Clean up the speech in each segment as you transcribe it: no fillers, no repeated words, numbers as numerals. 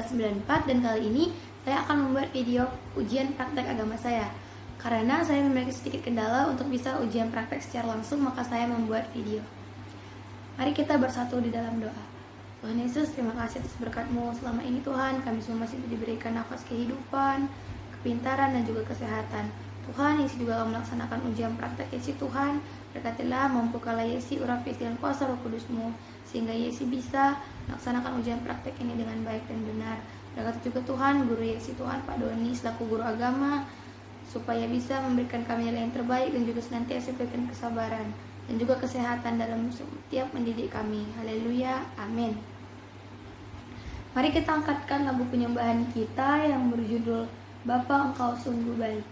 kelas 94 dan kali ini saya akan membuat video ujian praktek agama saya. Karena saya memiliki sedikit kendala untuk bisa ujian praktek secara langsung, maka saya membuat video. Mari kita bersatu di dalam doa. Tuhan Yesus, terima kasih atas berkat-Mu selama ini Tuhan. Kami semua masih diberikan nafas kehidupan, kepintaran dan juga kesehatan. Tuhan, Yesi juga akan melaksanakan ujian praktek Yesi Tuhan. Berkatilah, mampukanlah Yesi urap dengan kuasa Roh Kudus-Mu, sehingga Yesi bisa melaksanakan ujian praktek ini dengan baik dan benar. Berkati juga Tuhan, guru Yesi Tuhan, Pak Doni selaku guru agama, supaya bisa memberikan kami nilai yang terbaik dan juga senantiasa berikan kesabaran dan juga kesehatan dalam setiap mendidik kami. Haleluya, amin. Mari kita angkatkan lagu penyembahan kita yang berjudul Bapa Engkau Sungguh Baik.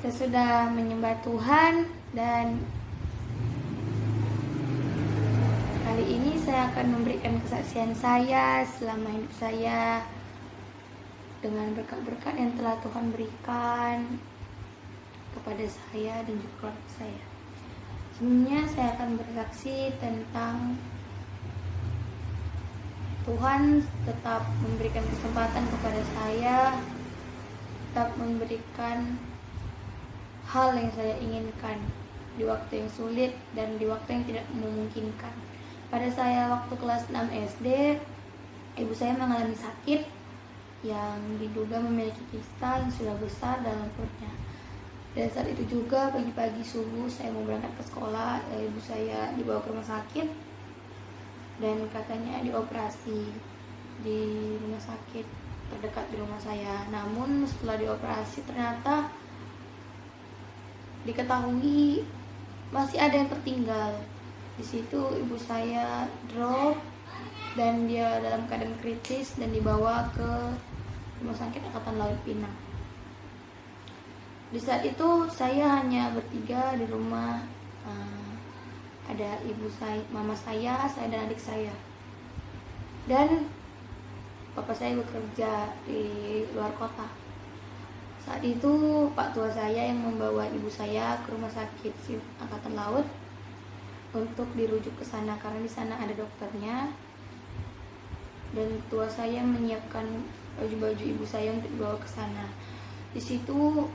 kita sudah menyembah Tuhan, dan kali ini saya akan memberikan kesaksian saya selama hidup saya dengan berkat-berkat yang telah Tuhan berikan kepada saya dan juga keluarga saya. Sebelumnya saya akan bersaksi tentang Tuhan tetap memberikan kesempatan kepada saya, tetap memberikan hal yang saya inginkan di waktu yang sulit dan di waktu yang tidak memungkinkan. Pada saya waktu kelas 6 SD, ibu saya mengalami sakit yang diduga memiliki kista yang sudah besar dalam perutnya. Dan saat itu juga pagi-pagi subuh saya mau berangkat ke sekolah, ibu saya dibawa ke rumah sakit dan katanya dioperasi di rumah sakit terdekat di rumah saya. Namun setelah dioperasi ternyata diketahui masih ada yang tertinggal. Di situ ibu saya drop dan dia dalam keadaan kritis dan dibawa ke Rumah Sakit Angkatan Laut Pinang. Di saat itu saya hanya bertiga di rumah. Ada ibu saya, mama saya dan adik saya. Dan papa saya bekerja di luar kota. Saat itu Pak tua saya yang membawa ibu saya ke Rumah Sakit Angkatan Laut untuk dirujuk ke sana karena di sana ada dokternya. Dan tua saya menyiapkan baju-baju ibu saya untuk dibawa ke sana. Di situ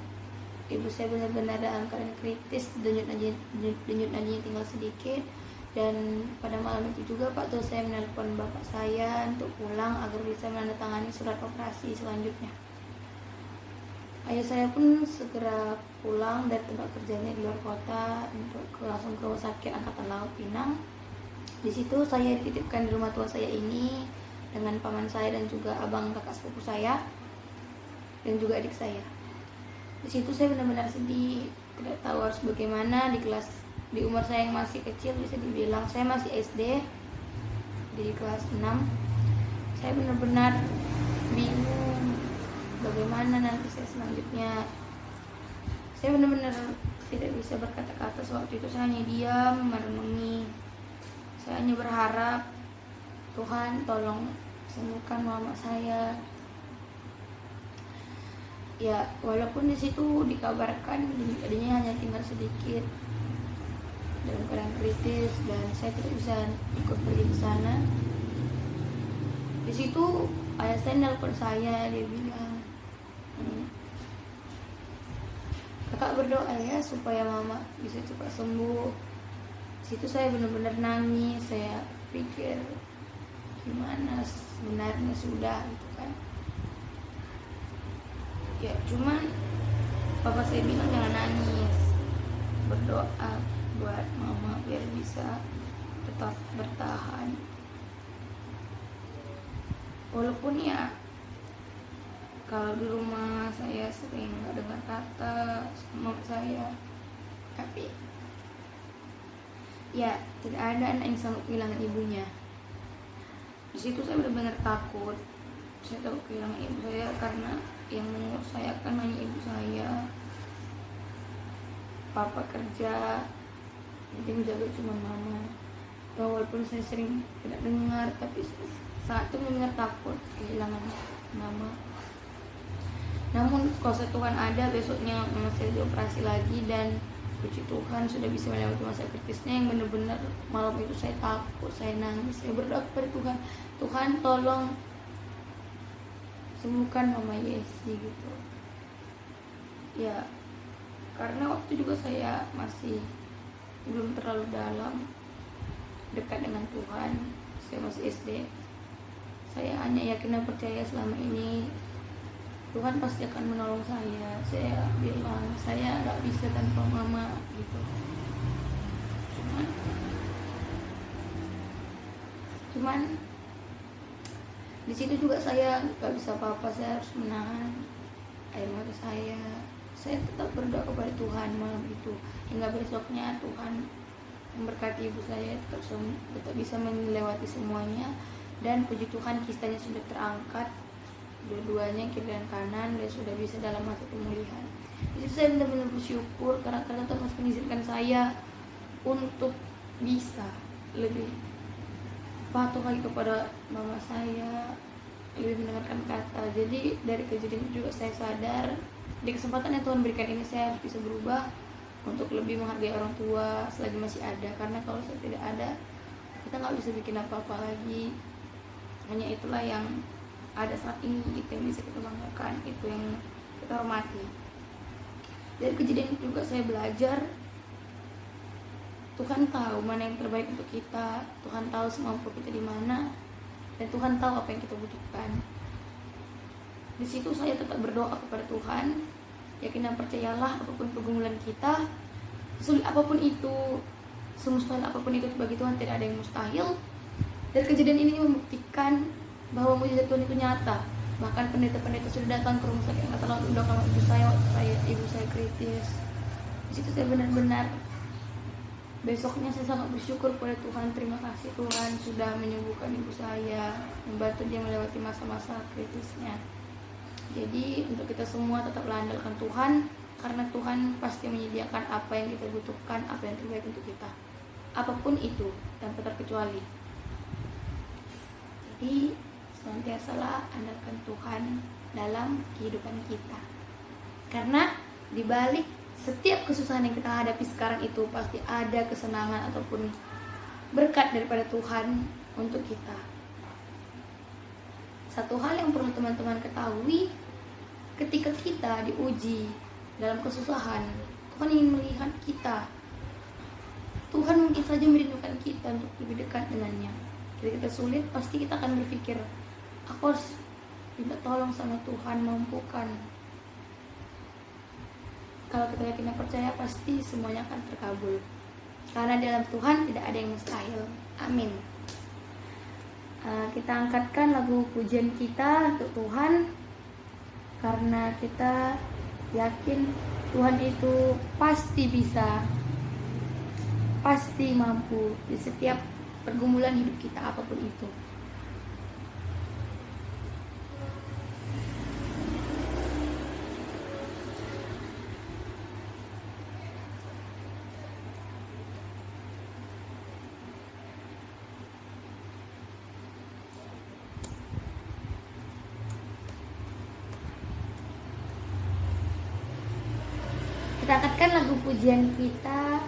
ibu saya benar-benar dalam keadaan kritis, denyut nadinya tinggal sedikit. Dan pada malam itu juga Pak tua saya menelpon bapak saya untuk pulang agar bisa menandatangani surat operasi selanjutnya. Ayah saya pun segera pulang dari tempat kerjanya di luar kota untuk langsung ke Rumah Sakit Angkatan Laut Pinang. Di situ saya dititipkan di rumah tua saya ini dengan paman saya dan juga abang kakak sepupu saya dan juga adik saya. Di situ saya benar-benar sedih, tidak tahu harus bagaimana. Di umur saya yang masih kecil, bisa dibilang saya masih SD di kelas 6. Saya benar-benar bingung bagaimana nanti saya selanjutnya. Saya benar-benar tidak bisa berkata-kata. Waktu itu saya hanya diam merenungi. Saya hanya berharap Tuhan tolong sembuhkan mama saya. Ya, walaupun di situ dikabarkan adanya hanya tinggal sedikit dalam keadaan kritis dan saya tidak bisa ikut pergi ke sana. Di situ ayah saya nelpon saya, dia bilang, kakak berdoa ya supaya mama bisa cepat sembuh. Di situ saya benar-benar nangis. Saya pikir gimana sebenarnya sudah gitu kan. Ya cuman papa saya bilang jangan nangis, berdoa buat mama biar bisa tetap bertahan. Walaupun ya kalau di rumah saya sering gak dengar kata sama saya, tapi ya tidak ada anak yang sanggup kehilangan ibunya. Di situ saya benar-benar takut. Saya tahu kehilangan ibu saya karena yang mengurus saya kan hanya ibu saya. Papa kerja, jadi menjaga cuma mama. Ya, walaupun saya sering tidak dengar, tapi saat itu benar takut kehilangan mama. Namun kuasa Tuhan ada, besoknya mama saya dioperasi lagi dan puji Tuhan sudah bisa melewati masa kritisnya yang benar-benar malam itu saya takut, saya nangis, saya berdoa kepada Tuhan, Tuhan tolong sembuhkan mama Yesi gitu. Ya, karena waktu juga saya masih belum terlalu dalam dekat dengan Tuhan, saya masih SD. Saya hanya yakin dan percaya selama ini Tuhan pasti akan menolong saya. Saya bilang saya nggak bisa tanpa mama gitu. Cuman di situ juga saya nggak bisa apa-apa. Saya harus menahan air mata saya. Saya tetap berdoa kepada Tuhan malam itu hingga besoknya Tuhan memberkati ibu saya tetap bisa melewati semuanya. Dan puji Tuhan kistanya sudah terangkat dua-duanya, kiri dan kanan, dan sudah bisa dalam masa pemulihan. Jadi saya benar-benar bersyukur karena Tuhan masih mengizinkan saya untuk bisa lebih patuh lagi kepada mama saya, lebih mendengarkan kata. Jadi dari kejadian itu juga saya sadar di kesempatan yang Tuhan berikan ini saya harus bisa berubah untuk lebih menghargai orang tua selagi masih ada, karena kalau saya tidak ada kita nggak bisa bikin apa-apa lagi. Hanya itulah yang ada saat ini, itu yang bisa kita banggakan, itu yang kita hormati. Dari kejadian itu juga saya belajar Tuhan tahu mana yang terbaik untuk kita, Tuhan tahu semampu kita di mana, dan Tuhan tahu apa yang kita butuhkan. Di situ saya tetap berdoa kepada Tuhan, yakin dan percayalah apapun pergumulan kita, sulit apapun itu, semustahil apapun itu bagi Tuhan tidak ada yang mustahil. Dan kejadian ini membuktikan bahwa mujizat Tuhan itu nyata. Bahkan pendeta-pendeta sudah datang ke rumah sakit yang telah mendoakan ibu saya kritis. Di situ saya benar-benar besoknya saya sangat bersyukur pada Tuhan. Terima kasih Tuhan sudah menyembuhkan ibu saya, membantu dia melewati masa-masa kritisnya. Jadi untuk kita semua tetaplah andalkan Tuhan, karena Tuhan pasti menyediakan apa yang kita butuhkan, apa yang terbaik untuk kita, apapun itu tanpa terkecuali. Jadi senantiasalah andalkan Tuhan dalam kehidupan kita, karena dibalik setiap kesusahan yang kita hadapi sekarang itu pasti ada kesenangan ataupun berkat daripada Tuhan untuk kita. Satu hal yang perlu teman-teman ketahui, ketika kita diuji dalam kesusahan, Tuhan ingin melihat kita. Tuhan mungkin saja merindukan kita untuk lebih dekat dengannya. Ketika kita sulit, pasti kita akan berpikir, aku harus minta tolong sama Tuhan, mampukan. Kalau kita yakin dan percaya, pasti semuanya akan terkabul. Karena dalam Tuhan tidak ada yang mustahil. Amin. Kita angkatkan lagu pujian kita untuk Tuhan, karena kita yakin Tuhan itu pasti bisa, pasti mampu di setiap pergumulan hidup kita apapun itu. Kita angkatkan lagu pujian kita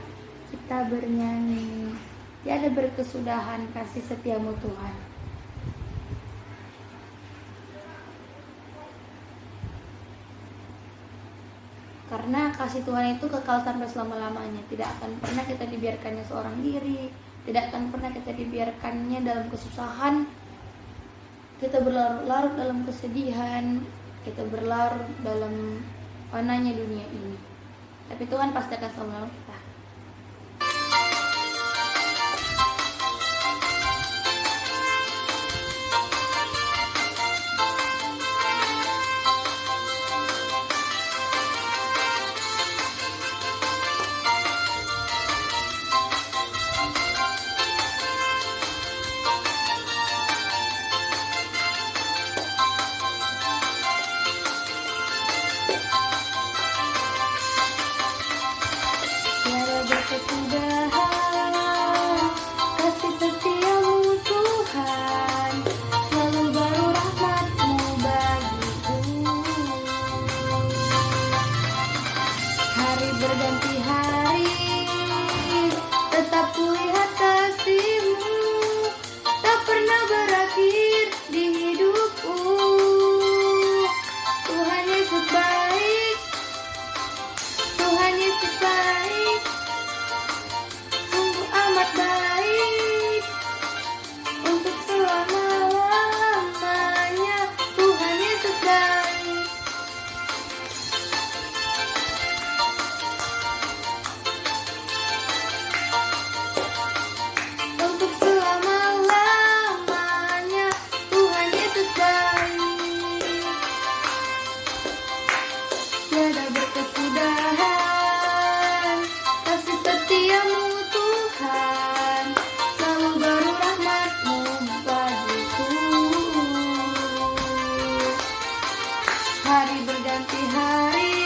bernyanyi, tiada berkesudahan kasih setiamu Tuhan. Karena kasih Tuhan itu kekal sampai selama-lamanya. Tidak akan pernah kita dibiarkannya seorang diri, tidak akan pernah kita dibiarkannya dalam kesusahan, kita berlarut-larut dalam kesedihan, kita berlarut dalam panahnya dunia ini. Tapi Tuhan pasti akan selalu menolong kita. Berganti hari, tetap kulihat kasih-Mu, tak pernah berakhir di hidupku. Tuhan Yesus baik, Tuhan Yesus baik, sungguh amat baik, untuk selama-lamanya. Tuhan Yesus baik. hari berganti hari,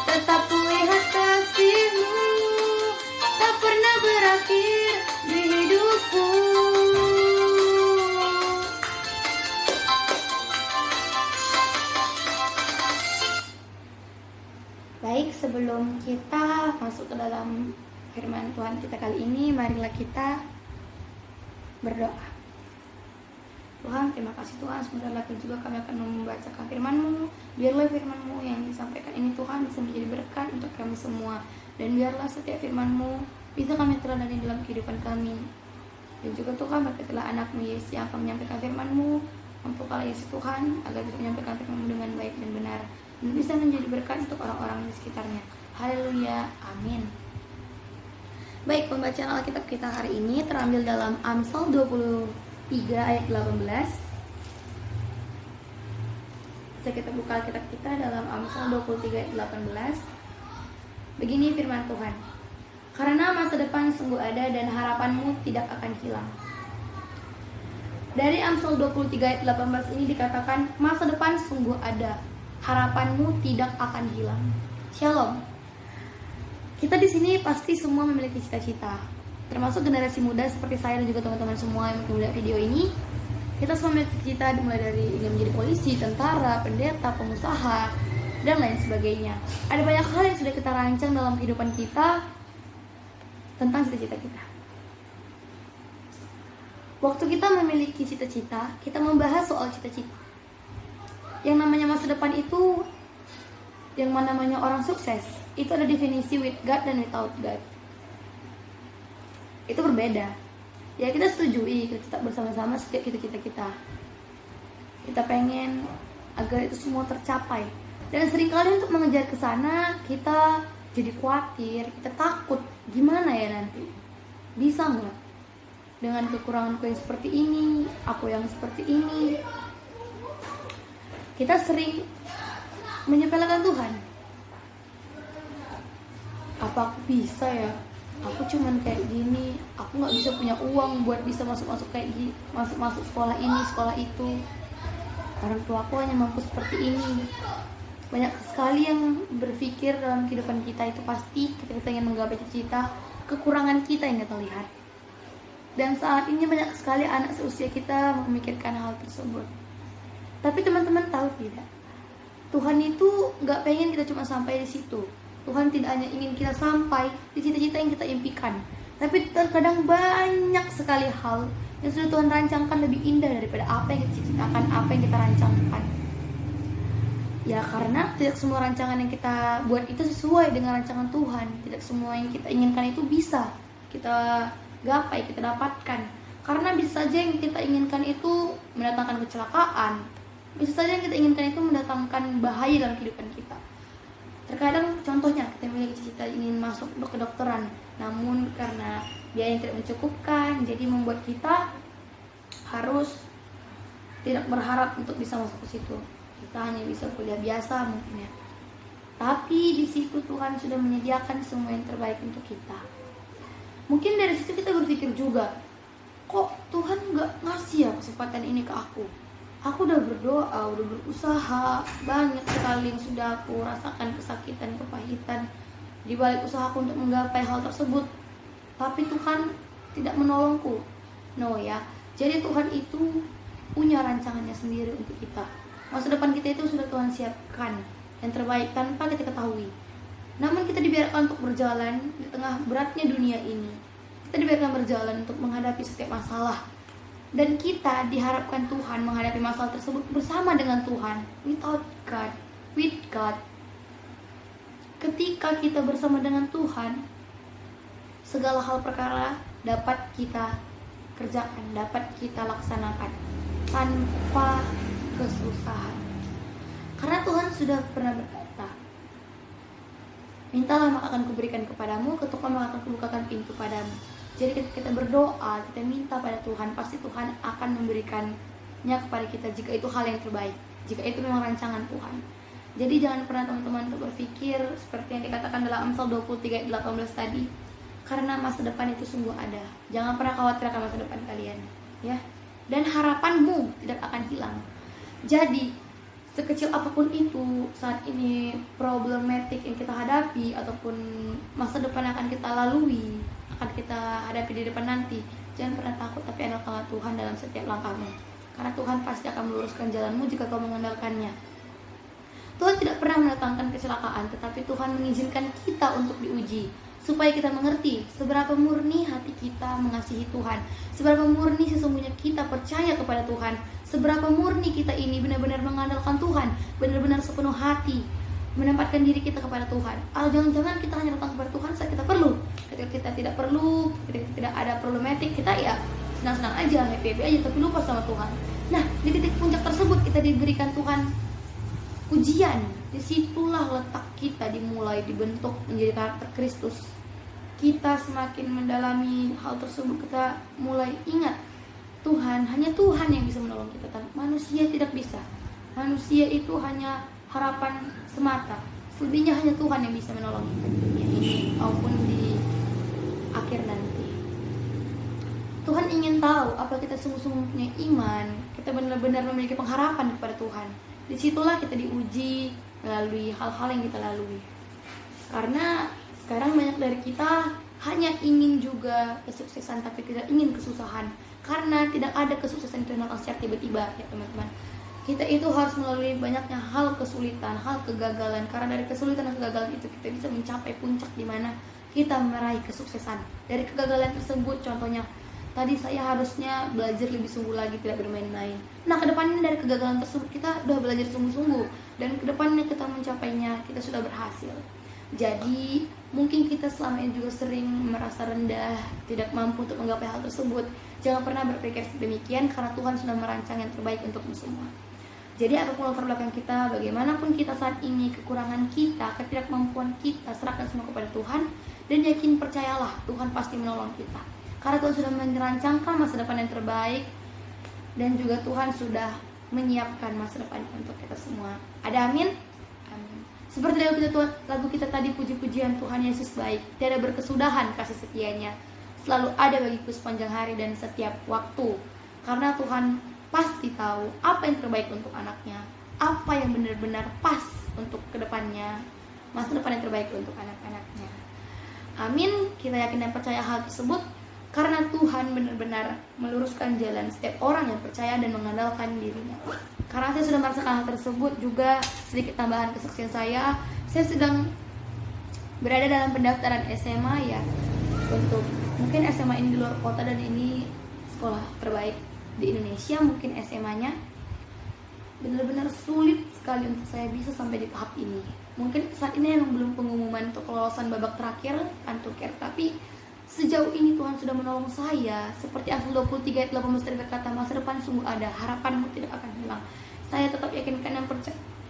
tetap kulihat kasih-Mu tak pernah berakhir di hidupku. Baik, sebelum kita masuk ke dalam firman Tuhan kita kali ini, marilah kita berdoa. Tuhan, terima kasih Tuhan, sebentar lagi juga kami akan membacakan firman-Mu. Biarlah firman-Mu yang disampaikan ini Tuhan bisa menjadi berkat untuk kami semua. Dan biarlah setiap firman-Mu bisa kami teladani dalam kehidupan kami. Dan juga Tuhan, berkatilah anak-Mu Yesus yang akan menyampaikan firman-Mu. Mampukanlah Yesus Tuhan agar bisa menyampaikan firman-Mu dengan baik dan benar, dan bisa menjadi berkat untuk orang-orang di sekitarnya. Haleluya, amin. Baik, pembacaan Alkitab kita hari ini terambil dalam Amsal 23 ayat 18. Bisa kita buka Alkitab kita dalam Amsal 23 ayat 18. Begini firman Tuhan: karena masa depan sungguh ada dan harapanmu tidak akan hilang. Dari Amsal 23 ayat 18 ini dikatakan masa depan sungguh ada, harapanmu tidak akan hilang. Shalom. Kita di sini pasti semua memiliki cita-cita, termasuk generasi muda seperti saya dan juga teman-teman semua yang melihat video ini. Kita semua memiliki cita-cita, mulai dari ingin menjadi polisi, tentara, pendeta, pengusaha, dan lain sebagainya. Ada banyak hal yang sudah kita rancang dalam kehidupan kita tentang cita-cita kita. Waktu kita memiliki cita-cita, kita membahas soal cita-cita. Yang namanya masa depan itu, yang namanya orang sukses, itu ada definisi with God dan without God. Itu berbeda. Ya, kita setujui, kita bersama-sama setiap cita-cita kita. Kita pengen agar itu semua tercapai. Dan seringkali untuk mengejar ke sana, kita jadi khawatir, kita takut, gimana ya nanti? Bisa nggak? Dengan kekuranganku yang seperti ini, aku yang seperti ini. Kita sering menyepelekan Tuhan. Apa aku bisa ya? Aku cuman kayak gini, aku nggak bisa punya uang buat bisa masuk kayak gini, masuk sekolah ini, sekolah itu. Orang tua aku hanya mampu seperti ini. Banyak sekali yang berpikir dalam kehidupan kita itu pasti ketika kita ingin menggapai cita-cita, kekurangan kita yang kita lihat. Dan saat ini banyak sekali anak seusia kita memikirkan hal tersebut. Tapi teman-teman tahu tidak? Tuhan itu gak pengen kita cuma sampai di situ. Tuhan tidak hanya ingin kita sampai di cita-cita yang kita impikan, tapi terkadang banyak sekali hal yang sudah Tuhan rancangkan lebih indah daripada apa yang kita cita-citakan, apa yang kita rancangkan. Ya, karena tidak semua rancangan yang kita buat itu sesuai dengan rancangan Tuhan. Tidak semua yang kita inginkan itu bisa kita gapai, kita dapatkan. Karena bisa saja yang kita inginkan itu mendatangkan kecelakaan, bisa saja yang kita inginkan itu mendatangkan bahaya dalam kehidupan kita. Terkadang contohnya kita memiliki cita-cita ingin masuk ke kedokteran, namun karena biaya yang tidak mencukupkan, jadi membuat kita harus tidak berharap untuk bisa masuk ke situ. Kita hanya bisa kuliah biasa mungkin ya. Tapi di situ Tuhan sudah menyediakan semua yang terbaik untuk kita. Mungkin dari situ kita berpikir juga, kok Tuhan gak ngasih ya kesempatan ini ke aku? Aku udah berdoa, udah berusaha, banyak sekali yang sudah aku rasakan kesakitan, kepahitan di balik usahaku untuk menggapai hal tersebut. Tapi Tuhan tidak menolongku. No ya, jadi Tuhan itu punya rancangannya sendiri untuk kita. Masa depan kita itu sudah Tuhan siapkan yang terbaik tanpa kita ketahui. Namun kita dibiarkan untuk berjalan di tengah beratnya dunia ini. Kita dibiarkan berjalan untuk menghadapi setiap masalah. Dan kita diharapkan Tuhan menghadapi masalah tersebut bersama dengan Tuhan. Without God, with God. Ketika kita bersama dengan Tuhan, segala hal perkara dapat kita kerjakan, dapat kita laksanakan tanpa kesusahan. Karena Tuhan sudah pernah berkata, mintalah maka akan kuberikan kepadamu, ketuklah maka akan kubukakan pintu padamu. Jadi ketika kita berdoa, kita minta pada Tuhan, pasti Tuhan akan memberikannya kepada kita jika itu hal yang terbaik, jika itu memang rancangan Tuhan. Jadi jangan pernah teman-teman untuk berpikir seperti yang dikatakan dalam Amsal 23 ayat 18 tadi, karena masa depan itu sungguh ada. Jangan pernah khawatir akan masa depan kalian, ya. Dan harapanmu tidak akan hilang. Jadi sekecil apapun itu saat ini problematik yang kita hadapi ataupun masa depan yang akan kita lalui, akan kita hadapi di depan nanti, jangan pernah takut, tapi andalkanlah Tuhan dalam setiap langkahmu, karena Tuhan pasti akan meluruskan jalanmu jika kau mengandalkannya. Tuhan tidak pernah mendatangkan kecelakaan, tetapi Tuhan mengizinkan kita untuk diuji, supaya kita mengerti seberapa murni hati kita mengasihi Tuhan, seberapa murni sesungguhnya kita percaya kepada Tuhan, seberapa murni kita ini benar-benar mengandalkan Tuhan, benar-benar sepenuh hati menempatkan diri kita kepada Tuhan. Jangan-jangan kita hanya datang kepada Tuhan saat kita perlu. Ketika kita tidak perlu, ketika tidak ada problematik, kita ya senang-senang aja, happy-happy aja, tapi lupa sama Tuhan. Nah, di titik puncak tersebut kita diberikan Tuhan ujian. Disitulah letak kita dimulai dibentuk menjadi karakter Kristus. Kita semakin mendalami hal tersebut, kita mulai ingat Tuhan, hanya Tuhan yang bisa menolong kita. Manusia tidak bisa. Manusia itu hanya harapan semata. Selebihnya hanya Tuhan yang bisa menolong kita di dunia ini maupun di akhir nanti. Tuhan ingin tahu apa kita sungguh-sungguh punya iman, kita benar-benar memiliki pengharapan kepada Tuhan. Disitulah kita diuji melalui hal-hal yang kita lalui. Karena sekarang banyak dari kita hanya ingin juga kesuksesan tapi tidak ingin kesusahan. Karena tidak ada kesuksesan itu datang secara tiba-tiba ya teman-teman. Kita itu harus melalui banyaknya hal kesulitan, hal kegagalan. Karena dari kesulitan dan kegagalan itu kita bisa mencapai puncak di mana kita meraih kesuksesan. Dari kegagalan tersebut contohnya, tadi saya harusnya belajar lebih sungguh lagi, tidak bermain-main. Nah, kedepannya dari kegagalan tersebut kita udah belajar sungguh-sungguh, dan kedepannya kita mencapainya, kita sudah berhasil. Jadi mungkin kita selama ini juga sering merasa rendah, tidak mampu untuk menggapai hal tersebut. Jangan pernah berpikir demikian, karena Tuhan sudah merancang yang terbaik untukmu semua. Jadi apapun latar belakang kita, bagaimanapun kita saat ini, kekurangan kita, ketidakmampuan kita, serahkan semua kepada Tuhan. Dan yakin, percayalah, Tuhan pasti menolong kita. Karena Tuhan sudah merancangkan masa depan yang terbaik, dan juga Tuhan sudah menyiapkan masa depan untuk kita semua. Ada amin? Amin. Seperti lagu kita tadi, puji-pujian Tuhan Yesus baik, tiada berkesudahan kasih setianya, selalu ada bagiku sepanjang hari dan setiap waktu. Karena Tuhan pasti tahu apa yang terbaik untuk anaknya, apa yang benar-benar pas untuk kedepannya, masa depan yang terbaik untuk anak-anaknya. Amin. Kita yakin dan percaya hal tersebut, karena Tuhan benar-benar meluruskan jalan setiap orang yang percaya dan mengandalkan dirinya. Karena saya sudah merasakan hal tersebut, juga sedikit tambahan kesaksian saya sedang berada dalam pendaftaran SMA ya, untuk mungkin SMA ini di luar kota, dan ini sekolah terbaik di Indonesia. Mungkin SMA-nya benar-benar sulit sekali untuk saya bisa sampai di tahap ini. Mungkin saat ini memang belum pengumuman untuk kelolosan babak terakhir Antuker, tapi sejauh ini Tuhan sudah menolong saya. Seperti Amsal 23 ayat 18 tadi berkata, masa depan sungguh ada, harapanmu tidak akan hilang. Saya tetap yakinkan dan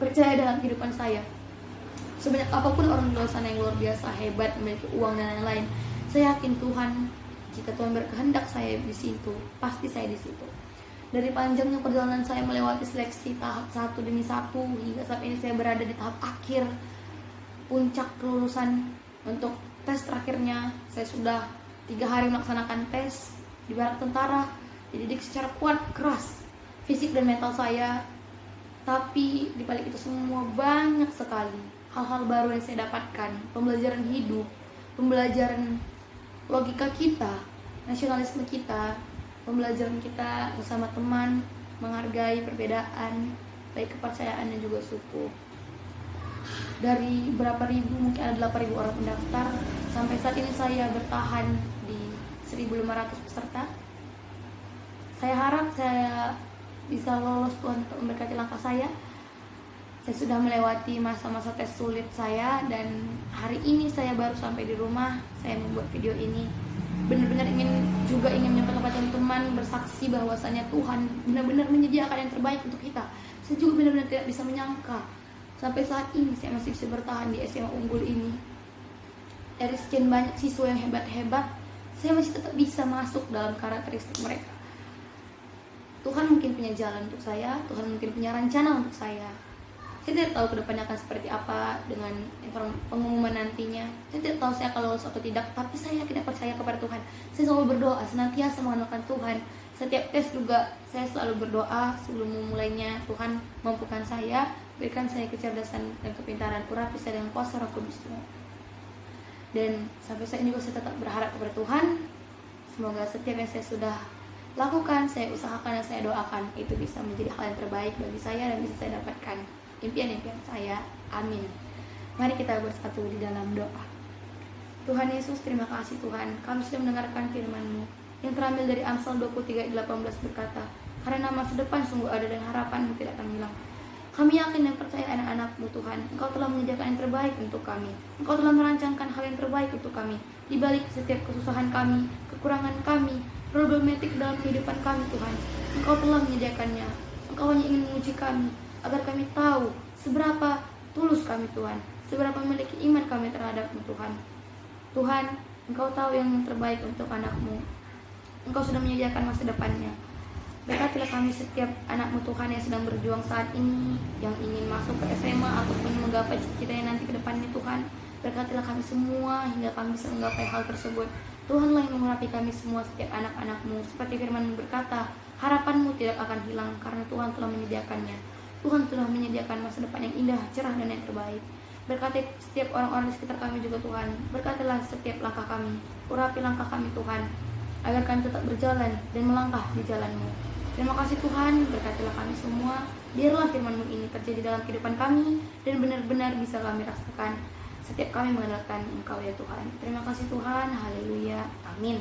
percaya dalam kehidupan saya. Sebanyak apapun orang di luar sana yang luar biasa hebat, memiliki uang dan lain-lain, saya yakin Tuhan, jika Tuhan berkehendak saya di situ, pasti saya di situ. Dari panjangnya perjalanan saya melewati seleksi tahap satu demi satu, hingga saat ini saya berada di tahap akhir, puncak kelulusan untuk tes terakhirnya. Saya sudah 3 hari melaksanakan tes di barak tentara, dididik secara kuat, keras, fisik dan mental saya. Tapi di balik itu semua banyak sekali hal-hal baru yang saya dapatkan, pembelajaran hidup, pembelajaran logika kita, nasionalisme kita, pembelajaran kita bersama teman, menghargai perbedaan, baik kepercayaan dan juga suku. Dari berapa ribu, mungkin ada 8.000 orang pendaftar, sampai saat ini saya bertahan di 1.500 peserta. Saya harap saya bisa lolos, Tuhan untuk memberkati langkah saya. Saya sudah melewati masa-masa tes sulit saya, dan hari ini saya baru sampai di rumah. Saya membuat video ini benar-benar ingin menyampaikan kepada teman-teman, bersaksi bahwasanya Tuhan benar-benar menyediakan yang terbaik untuk kita. Saya juga benar-benar tidak bisa menyangka sampai saat ini saya masih bisa bertahan di SMA unggul ini. Dari sekian banyak siswa yang hebat-hebat, saya masih tetap bisa masuk dalam karakteristik mereka. Tuhan mungkin punya jalan untuk saya, Tuhan mungkin punya rencana untuk saya. Saya tidak tahu kedepannya akan seperti apa dengan pengumuman nantinya. Saya tidak tahu saya akan lolos atau tidak, tapi saya tidak percaya kepada Tuhan. Saya selalu berdoa, senantiasa mengandalkan Tuhan. Setiap tes juga saya selalu berdoa sebelum memulainya, Tuhan mampukan saya, berikan saya kecerdasan dan kepintaran, urapi saya dengan kuasa Roh Kudus Tuhan. Dan sampai saat ini juga saya tetap berharap kepada Tuhan, semoga setiap yang saya sudah lakukan, saya usahakan dan saya doakan itu bisa menjadi hal yang terbaik bagi saya dan bisa saya dapatkan impian-impian saya. Amin. Mari kita bersatu di dalam doa. Tuhan Yesus, terima kasih Tuhan, kami sudah mendengarkan firman-Mu yang terambil dari Amsal 23:18 berkata, karena masa depan sungguh ada dan harapan-Mu tidak akan hilang. Kami yakin dan percaya anak-anak-Mu Tuhan, Engkau telah menyediakan yang terbaik untuk kami. Engkau telah merancangkan hal yang terbaik untuk kami. Di balik setiap kesusahan kami, kekurangan kami, problematik dalam kehidupan kami Tuhan, Engkau telah menyediakannya. Engkau hanya ingin menguji kami, agar kami tahu seberapa tulus kami Tuhan, seberapa memiliki iman kami terhadap-Mu Tuhan. Tuhan, Engkau tahu yang terbaik untuk anak-Mu. Engkau sudah menyediakan masa depannya. Berkatilah kami setiap anak-Mu Tuhan yang sedang berjuang saat ini, yang ingin masuk ke SMA ataupun menggapai cita-citanya nanti ke depannya Tuhan. Berkatilah kami semua hingga kami bisa menggapai hal tersebut. Tuhanlah yang mengurapi kami semua, setiap anak-anak-Mu. Seperti firman-Mu berkata, harapan-Mu tidak akan hilang karena Tuhan telah menyediakannya. Tuhan telah menyediakan masa depan yang indah, cerah dan yang terbaik. Berkati setiap orang-orang di sekitar kami juga Tuhan. Berkatilah setiap langkah kami. Urapi langkah kami Tuhan, agar kami tetap berjalan dan melangkah di jalan-Mu. Terima kasih Tuhan, berkatilah kami semua. Biarlah firman-Mu ini terjadi dalam kehidupan kami dan benar-benar bisa kami rasakan setiap kami mengandalkan Engkau ya Tuhan. Terima kasih Tuhan, haleluya, amin.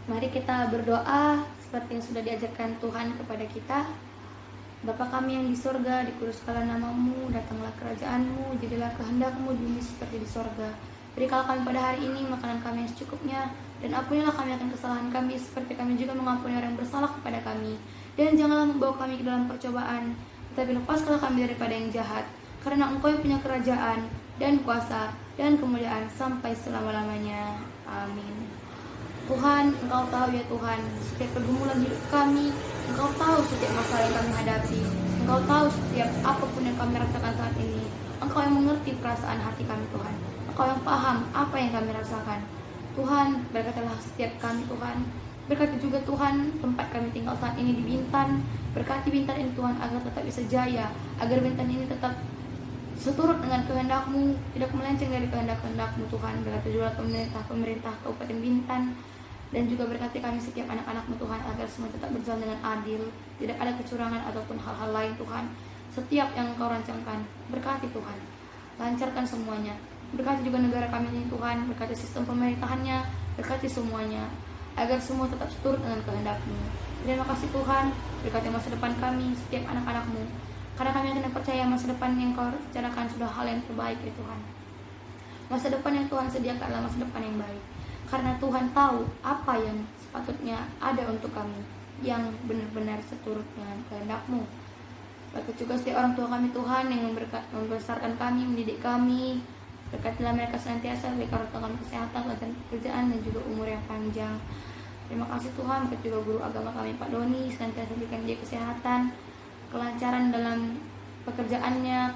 Mari kita berdoa seperti yang sudah diajarkan Tuhan kepada kita. Bapa kami yang di sorga, dikuduskanlah nama-Mu, datanglah kerajaan-Mu, jadilah kehendak-Mu di bumi seperti di sorga. Berikanlah kami pada hari ini makanan kami yang secukupnya, dan ampunilah kami akan kesalahan kami, seperti kami juga mengampuni orang yang bersalah kepada kami. Dan janganlah membawa kami ke dalam percobaan, tetapi lepaskanlah kami daripada yang jahat. Karena Engkau yang punya kerajaan, dan kuasa, dan kemuliaan sampai selama-lamanya. Amin. Tuhan, Engkau tahu ya Tuhan, setiap pergumulan hidup kami, Engkau tahu setiap masalah yang kami hadapi, Engkau tahu setiap apapun yang kami rasakan saat ini. Engkau yang mengerti perasaan hati kami Tuhan, Engkau yang paham apa yang kami rasakan. Tuhan, berkatilah setiap kami Tuhan. Berkati juga Tuhan tempat kami tinggal saat ini di Bintan. Berkati Bintan ini Tuhan agar tetap bisa jaya, agar Bintan ini tetap seturut dengan kehendak-Mu, tidak melenceng dari kehendak-kehendak-Mu Tuhan. Berkati juga pemerintah Kabupaten Bintan, dan juga berkati kami setiap anak-anak-Mu Tuhan, agar semua tetap berjalan dengan adil, tidak ada kecurangan ataupun hal-hal lain Tuhan. Setiap yang Engkau rancangkan, berkati Tuhan, lancarkan semuanya. Berkati juga negara kami ini Tuhan, berkati sistem pemerintahannya, berkati semuanya, agar semua tetap seturut dengan kehendak-Mu. Terima kasih Tuhan, berkati masa depan kami, setiap anak-anak-Mu, karena kami akan percaya masa depan yang Kau rencanakan sudah hal yang terbaik ya Tuhan. Masa depan yang Tuhan sediakan adalah masa depan yang baik, karena Tuhan tahu apa yang sepatutnya ada untuk kami, yang benar-benar seturut dengan kehendak-Mu. Berkati juga setiap orang tua kami Tuhan yang membesarkan kami, mendidik kami. Berkatilah mereka senantiasa, berikan kami kesehatan, kelancaran pekerjaan, dan juga umur yang panjang. Terima kasih Tuhan, berkat juga guru agama kami Pak Doni, senantiasa berikan dia kesehatan, kelancaran dalam pekerjaannya,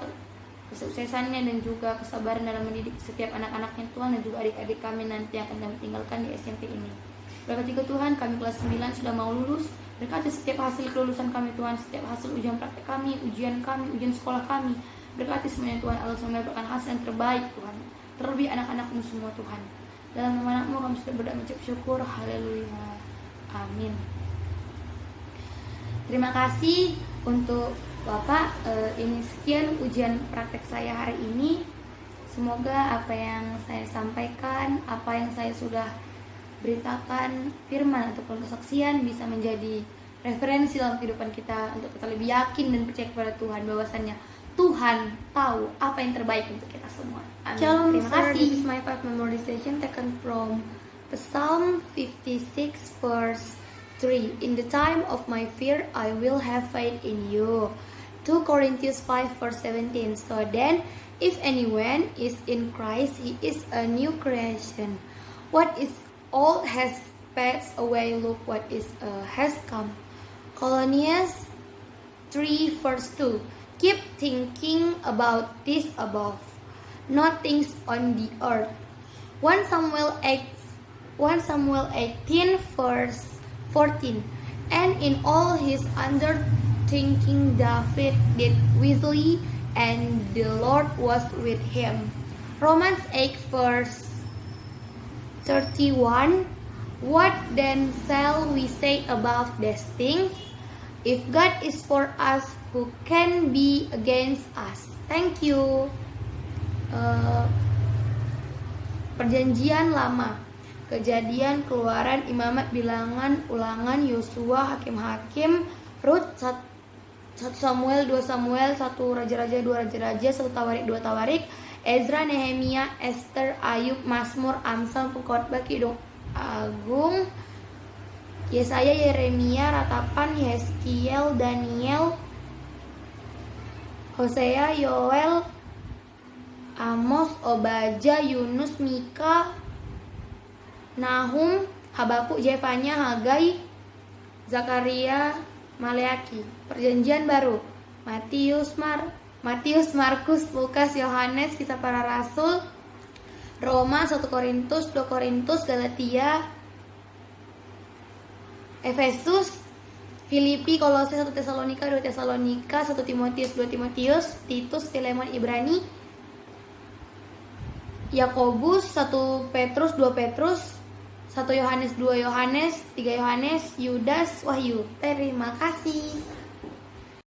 kesuksesannya, dan juga kesabaran dalam mendidik setiap anak-anaknya Tuhan, dan juga adik-adik kami nanti yang akan kami tinggalkan di SMP ini. Berkat juga Tuhan, kami kelas 9 sudah mau lulus. Berkati setiap hasil kelulusan kami Tuhan, setiap hasil ujian praktek kami, ujian sekolah kami. Berkati semuanya Tuhan, Allah semoga mendapatkan hasil yang terbaik Tuhan, terlebih anak-anak-Mu semua Tuhan. Dalam nama anak-Mu kami sudah berdoa mengucap syukur, haleluya, amin. Terima kasih untuk Bapak. Ini sekian ujian praktek saya hari ini. Semoga apa yang saya sampaikan, apa yang saya sudah beritakan, firman ataupun kesaksian bisa menjadi referensi dalam kehidupan kita untuk kita lebih yakin dan percaya kepada Tuhan bahwasannya Tuhan tahu apa yang terbaik untuk kita semua. Amin. Shalom, Terima kasih. This is my part memorization taken from Psalm 56 verse 3. In the time of my fear, I will have faith in you. 2 Corinthians 5 verse 17. So then, if anyone is in Christ, he is a new creation. What is old has passed away. Look what is has come. Colossians 3 verse 2. Keep thinking about this above, not things on the earth. 1 Samuel 8 1 Samuel 18 verse 14. And in all his undertaking David did wisely, and the Lord was with him. Romans 8 verse 31. What then shall we say about these things? If God is for us, who can be against us? Thank you. Perjanjian Lama, Kejadian, Keluaran, Imamat, Bilangan, Ulangan, Yosua, Hakim-Hakim, Rut, 1 Samuel, 2 Samuel, 1 Raja-Raja, 2 Raja-Raja, 1 Tawarik, 2 Tawarik, Ezra, Nehemia, Esther, Ayub, Mazmur, Amsal, Pengkhotbah, Kidung Agung, Yesaya, Yeremia, Ratapan, Yeskiel, Daniel, Hosea, Yoel, Amos, Obaja, Yunus, Mika, Nahum, Habakuk, Zefanya, Hagai, Zakaria, Maleaki. Perjanjian Baru, Matius, Markus, Lukas, Yohanes, Kisah Para Rasul, Roma, 1 Korintus, 2 Korintus, Galatia, Efesus, Filipi, Kolose, 1 Tesalonika, 2 Tesalonika, 1 Timotius, 2 Timotius, Titus, Filemon, Ibrani, Yakobus, 1 Petrus, 2 Petrus, 1 Yohanes, 2 Yohanes, 3 Yohanes, Yudas, Wahyu. Terima kasih.